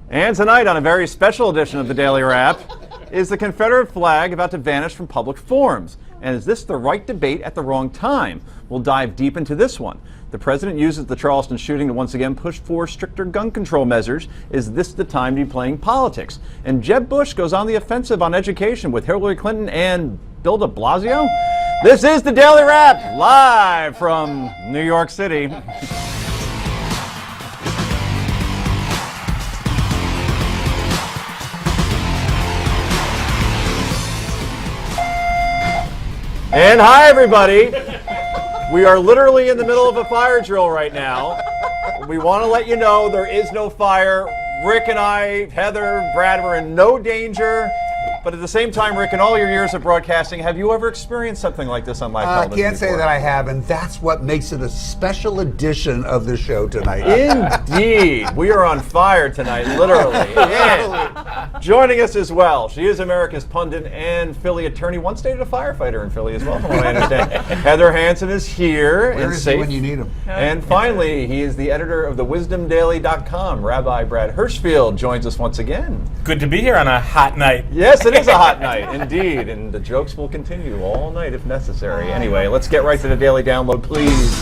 And tonight, on a very special edition of the Daily Wrap, is the Confederate flag about to vanish from public forums? And is this the right debate at the wrong time? We'll dive deep into this one. The president uses the Charleston shooting to once again push for stricter gun control measures. Is this the time to be playing politics? And Jeb Bush goes on the offensive on education with Hillary Clinton and Bill de Blasio. This is the Daily Wrap, live from New York City. And hi, everybody. We are literally in the middle of a fire drill right now. We want to let you know there is no fire. Rick and I, Heather, Brad, we're in no danger. But at the same time, Rick, in all your years of broadcasting, have you ever experienced something like this on live television? I can't say that I have, and that's what makes it a special edition of the show tonight. Indeed. We are on fire tonight, literally. And joining us as well, she is America's pundit and Philly attorney, once dated a firefighter in Philly as well, from what I understand. Heather Hansen is here. Where is he when you need him? And finally, he is the editor of thewisdomdaily.com. Rabbi Brad Hirschfield joins us once again. Good to be here on a hot night. Yes, it is a hot night, indeed, and the jokes will continue all night if necessary. Anyway, let's get right to the Daily Download, please.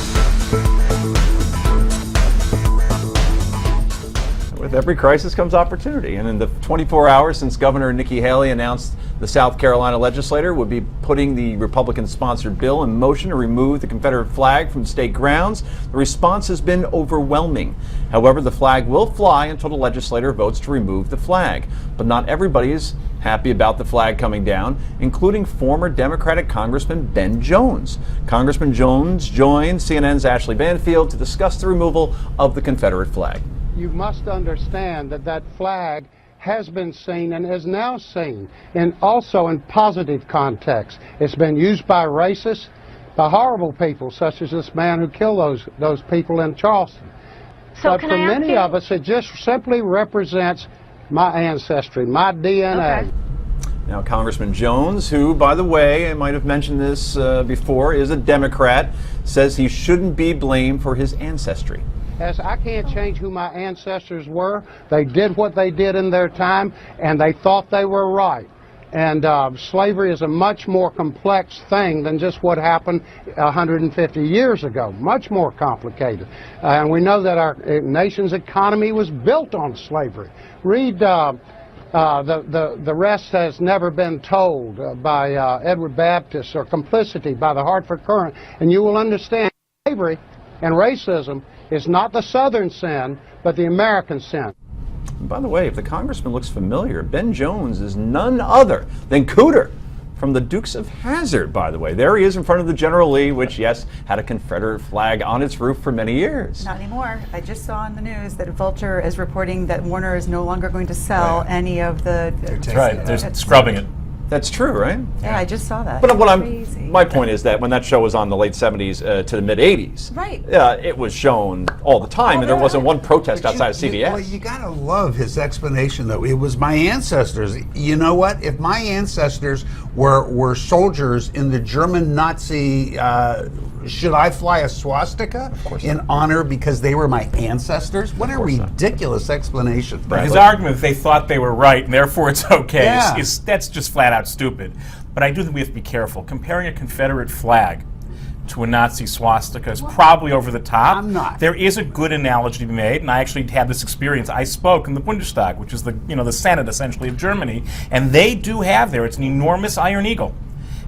With every crisis comes opportunity, and in the 24 hours since Governor Nikki Haley announced the South Carolina legislature would be putting the Republican-sponsored bill in motion to remove the Confederate flag from state grounds, the response has been overwhelming. However, the flag will fly until the legislature votes to remove the flag. But not everybody is happy about the flag coming down, including former Democratic Congressman Ben Jones. Congressman Jones joined CNN's Ashley Banfield to discuss the removal of the Confederate flag. You must understand that that flag has been seen and is now seen, and also in positive context. It's been used by racists, by horrible people, such as this man who killed those people in Charleston. So but for many of us, it just simply represents my ancestry, my DNA. Okay. Now, Congressman Jones, who, by the way, I might have mentioned this before, is a Democrat, says he shouldn't be blamed for his ancestry. As I can't change who my ancestors were. They did what they did in their time, and they thought they were right. And slavery is a much more complex thing than just what happened 150 years ago. Much more complicated. And we know that our nation's economy was built on slavery. Read the rest has never been told by Edward Baptist, or Complicity by the Hartford Courant, and you will understand slavery and racism is not the Southern sin, but the American sin. By the way, if the congressman looks familiar, Ben Jones is none other than Cooter from the Dukes of Hazzard, by the way. There he is in front of the General Lee, which, yes, had a Confederate flag on its roof for many years. Not anymore. I just saw on the news that Vulture is reporting that Warner is no longer going to sell any of the... That's right. They're scrubbing it. That's true, right? Yeah, I just saw that. But my point is that when that show was on the late 70s to the mid 80s, right? It was shown all the time, and there wasn't one protest outside of CBS. Well, you gotta love his explanation, though. It was my ancestors. You know what? If my ancestors were soldiers in the German Nazi, should I fly a swastika in honor because they were my ancestors? What a ridiculous explanation. His argument that they thought they were right and therefore it's okay Yeah. that's just flat out stupid. But I do think we have to be careful. Comparing a Confederate flag to a Nazi swastika is probably over the top. I'm not. There is a good analogy to be made, and I actually had this experience. I spoke in the Bundestag, which is the Senate essentially of Germany, and they do have there. It's an enormous Iron Eagle.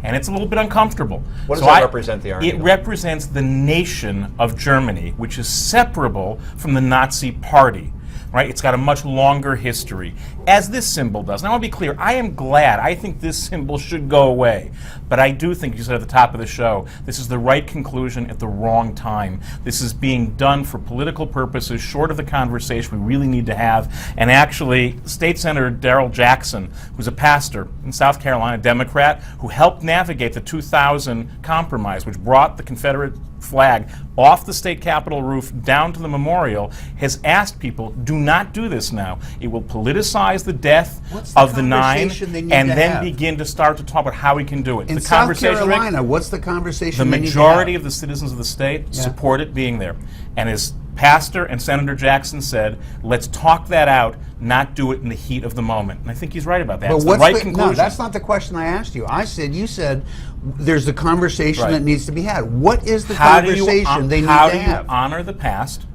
And it's a little bit uncomfortable. What does that represent, the Iron Eagle? It represents the nation of Germany, which is separable from the Nazi Party. Right? It's got a much longer history, as this symbol does. And I want to be clear, I am glad. I think this symbol should go away. But I do think, you said at the top of the show, this is the right conclusion at the wrong time. This is being done for political purposes, short of the conversation we really need to have. And actually, State Senator Darrell Jackson, who's a pastor in South Carolina, Democrat, who helped navigate the 2000 compromise, which brought the Confederate flag off the state capitol roof down to the memorial, has asked people, do not do this now. It will politicize the death of the nine and then begin to start to talk about how we can do it. In the South Carolina, what's the conversation? The majority of the citizens of the state support it being there. And as Pastor and Senator Jackson said, let's talk that out not do it in the heat of the moment. And I think he's right about that. But It's the what's right no, conclusion. that's not the question I asked you. You said there's a conversation Right. that needs to be had. What is the How conversation they need how to do you have? honor the past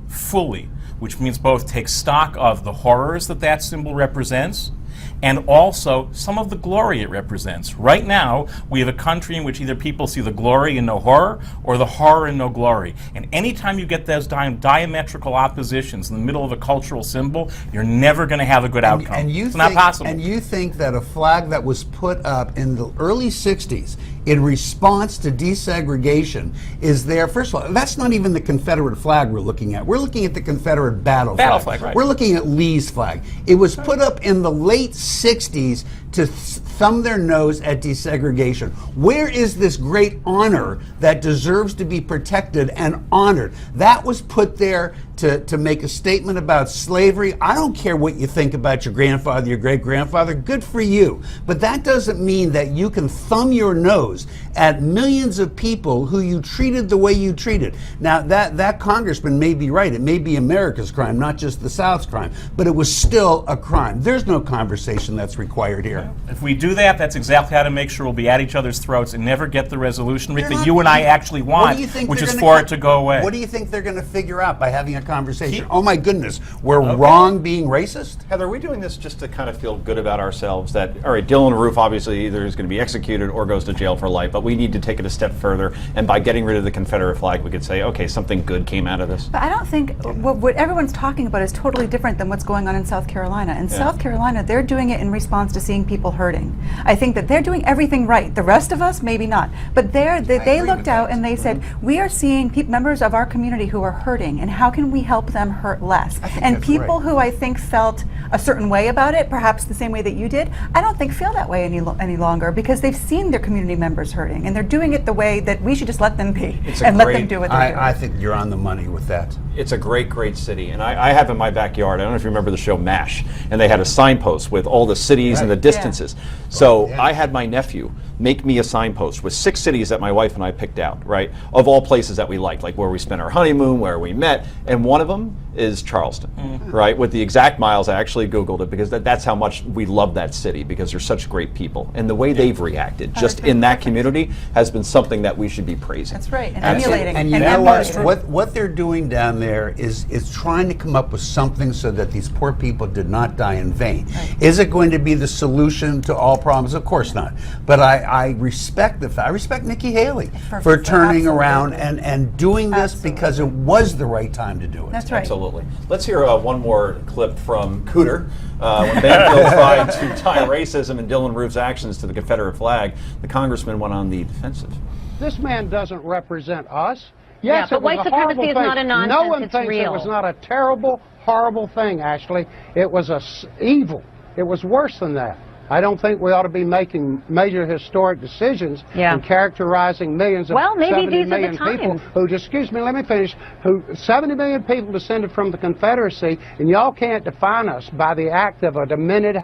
fully, which means both take stock of the horrors that that symbol represents and also some of the glory it represents. Right now, we have a country in which either people see the glory and no horror or the horror and no glory. And anytime you get those diametrical oppositions in the middle of a cultural symbol, you're never going to have a good outcome. And you it's think, not possible. And you think that a flag that was put up in the early 60s in response to desegregation is there? First of all, that's not even the Confederate flag we're looking at. We're looking at the Confederate battle flag, right. We're looking at Lee's flag. It was put up in the late 60s to thumb their nose at desegregation. Where is this great honor that deserves to be protected and honored? That was put there to make a statement about slavery. I don't care what you think about your grandfather, your great-grandfather. Good for you. But that doesn't mean that you can thumb your nose at millions of people who you treated the way you treated. Now, that congressman may be right. It may be America's crime, not just the South's crime. But it was still a crime. There's no conversation that's required here. If we do that, that's exactly how to make sure we'll be at each other's throats and never get the resolution, Rick, They're that not- you and I actually What want, do you think which they're is gonna for co- it to go away. What do you think they're going to figure out by having a conversation? Keep- Oh my goodness, we're wrong being racist? Heather, are we doing this just to kind of feel good about ourselves that, all right, Dylan Roof obviously either is going to be executed or goes to jail for life, but we need to take it a step further, and by getting rid of the Confederate flag, we could say, okay, something good came out of this? But I don't think what everyone's talking about is totally different than what's going on in South Carolina. In South Carolina, they're doing it in response to seeing people hurting. I think that they're doing everything right. The rest of us, maybe not. But they agree looked with out that. and they said, we are seeing members of our community who are hurting, and how can we help them hurt less? And that's people right. who I think felt a certain way about it, perhaps the same way that you did, I don't think feel that way any longer, because they've seen their community members hurting, and they're doing it the way that we should just let them be It's a and let them great- do what they're doing. I think you're on the money with that. It's a great, great city. And I have in my backyard, I don't know if you remember the show MASH, and they had a signpost with all the cities and the Right. distances. So Yeah. I had my nephew make me a signpost with 6 cities that my wife and I picked out, right, of all places that we liked, like where we spent our honeymoon, where we met, and one of them is Charleston, right, with the exact miles. I actually Googled it because that's how much we love that city, because they're such great people. And the way they've reacted just in that community has been something that we should be praising. That's right, and Absolutely. emulating. And you and know emulating. what they're doing down there is trying to come up with something so that these poor people did not die in vain. Right. Is it going to be the solution to all problems? Of course not. But I respect the fact. I respect Nikki Haley for turning absolutely. around and doing this Absolutely. because it was the right time to do it. That's right. Absolutely. Let's hear one more clip from Cooter. When Banfield tried to tie racism and Dylan Roof's actions to the Confederate flag, the congressman went on the defensive. This man doesn't represent us. Yeah, Yes, but it was white a supremacy horrible is thing. not a nonsense, No one it's thinks real. it was not a terrible, horrible thing, Ashley. It was evil. It was worse than that. I don't think we ought to be making major historic decisions Yeah. and characterizing millions of Well, maybe 70 these are the million people times. who, excuse me, let me finish, who 70 million people descended from the Confederacy, and y'all can't define us by the act of a demented.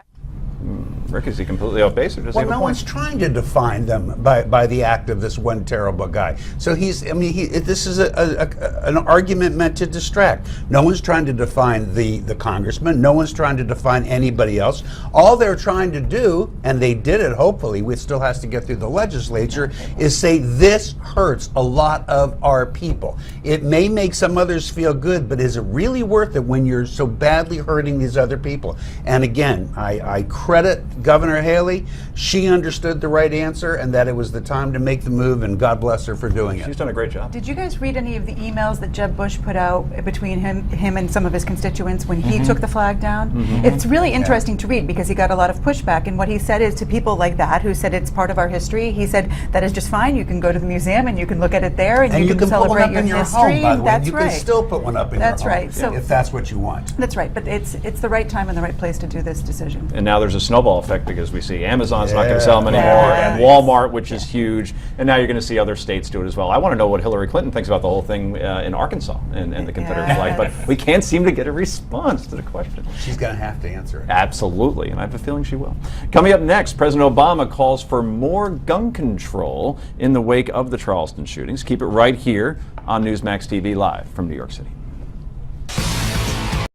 Rick, is he completely off base, or does he Well, have a no point? one's trying to define them by the act of this one terrible guy. So this is an argument meant to distract. No one's trying to define the congressman. No one's trying to define anybody else. All they're trying to do, and they did it, hopefully, it still has to get through the legislature, is say this hurts a lot of our people. It may make some others feel good, but is it really worth it when you're so badly hurting these other people? And again, I credit Governor Haley. She understood the right answer and that it was the time to make the move, and God bless her for doing it. She's done a great job. Did you guys read any of the emails that Jeb Bush put out between him and some of his constituents when he took the flag down? It's really interesting to read because he got a lot of pushback, and what he said is to people like that who said it's part of our history, he said that is just fine. You can go to the museum and you can look at it there, and, And you can put one celebrate up your in your history. home, by the way. That's You right. can still put one up in That's your home. right. So if that's what you want. that's right, but it's the right time and the right place to do this decision. And now there's a snowball effect because we see Amazon's not going Yeah. to sell them anymore, Yeah. and Walmart, which is huge, and now you're going to see other states do it as well. I want to know what Hillary Clinton thinks about the whole thing in Arkansas and the Confederate flag, but we can't seem to get a response to the question. She's going to have to answer it. Absolutely, and I have a feeling she will. Coming up next, President Obama calls for more gun control in the wake of the Charleston shootings. Keep it right here on Newsmax TV Live from New York City.